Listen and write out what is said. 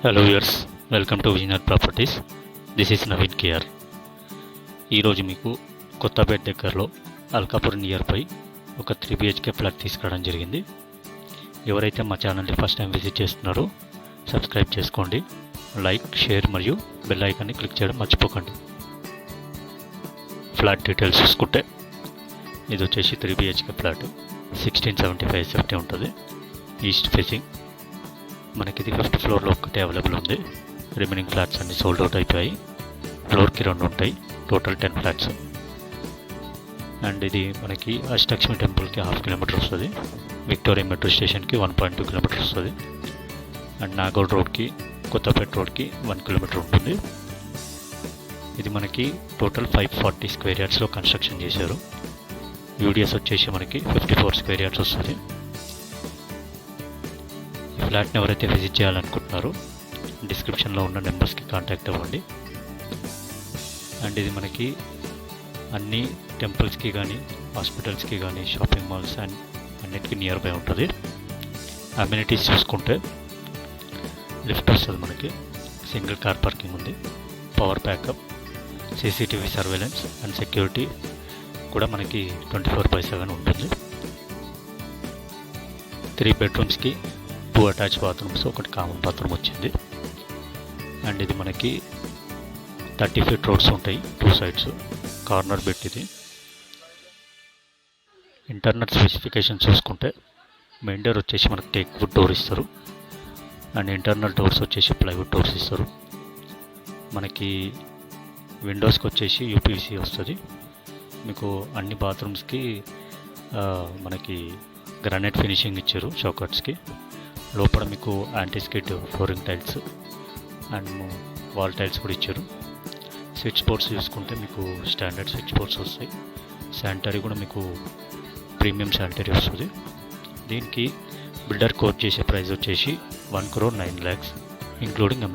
Hello viewers, welcome to Vijayanagar properties. This is Naveen K R. ఈరోజు మీకు కొత్తపేట దగ్గరలో అల్కాపురం నియర్ బై ఒక 3 BHK ఫ్లాట్ తీసుకురావడం జరిగింది. ఎవరైతే మా ఛానల్ని ఫస్ట్ టైం విజిట్ చేస్తున్నారో సబ్స్క్రైబ్ చేసుకోండి, లైక్, షేర్ మరియు బెల్ ఐకాన్ని క్లిక్ చేయడం మర్చిపోకండి. ఫ్లాట్ డీటెయిల్స్ చూసుకుంటే ఇది వచ్చేసి 3 BHK ఫ్లాట్, 1675 SFT ఉంటుంది. East facing. మనకి ఇది 5th ఫ్లోర్లో ఒక్కటే అవైలబుల్ ఉంది. రిమైనింగ్ ఫ్లాట్స్ అన్ని సోల్డ్ అవుట్ అయిపోయాయి. ఫ్లోర్కి 2 ఉంటాయి, టోటల్ 10 ఫ్లాట్స్. అండ్ ఇది మనకి అష్టలక్ష్మి టెంపుల్కి 1/2 కిలోమీటర్ వస్తుంది. విక్టోరియా మెట్రో స్టేషన్కి 1.2 కిలోమీటర్ వస్తుంది. అండ్ నాగోడ్ రోడ్కి, కొత్తపేట రోడ్కి 1 కిలోమీటర్ ఉంటుంది. ఇది మనకి టోటల్ 540 స్క్వేర్ యార్డ్స్లో కన్స్ట్రక్షన్ చేశారు. యూడిఎస్ వచ్చేసి మనకి 54 స్క్వేర్ యార్డ్స్ వస్తుంది. ఈ ఫ్లాట్ని ఎవరైతే విజిట్ చేయాలనుకుంటున్నారో డిస్క్రిప్షన్లో ఉన్న నెంబర్స్కి కాంటాక్ట్ అవ్వండి. అండ్ ఇది మనకి అన్ని టెంపుల్స్కి కానీ, హాస్పిటల్స్కి కానీ, షాపింగ్ మాల్స్ అండ్ అన్నిటికీ నియర్ బై ఉంటుంది. అమ్యూనిటీస్ చూసుకుంటే లిఫ్ట్ వస్తుంది, మనకి సింగిల్ కార్ పార్కింగ్ ఉంది, power backup, CCTV surveillance and security కూడా మనకి 24/7 ఉంటుంది. 3 బెడ్రూమ్స్కి 2 అటాచ్ బాత్రూమ్స్, ఒకటి కామన్ బాత్రూమ్ వచ్చింది. అండ్ ఇది మనకి 30 feet రోడ్స్ ఉంటాయి 2 sides. కార్నర్ బెడ్ ఇది. ఇంటర్నల్ స్పెసిఫికేషన్ చూసుకుంటే మెయిన్ డోర్ వచ్చేసి మనకి టేక్ వుడ్ డోర్ ఇస్తారు. అండ్ ఇంటర్నల్ డోర్స్ వచ్చేసి ప్లైవుడ్ డోర్స్ ఇస్తారు. మనకి విండోస్కి వచ్చేసి యూపీవీసీ వస్తుంది. మీకు అన్ని బాత్రూమ్స్కి మనకి గ్రానైట్ ఫినిషింగ్ ఇచ్చారు. షాకట్స్కి లోపల మీకు anti skid flooring tiles and wall tiles కూడా ఇచ్చారు. స్విచ్ బోర్డ్స్ చూసుకుంటే మీకు స్టాండర్డ్ స్విచ్ బోర్డ్స్ వస్తాయి. శానిటరీ కూడా మీకు ప్రీమియం శానిటరీ వస్తుంది. దీనికి బిల్డర్ కోట్ చేసే ప్రైస్ వచ్చేసి 1,09,00,000 ఇంక్లూడింగ్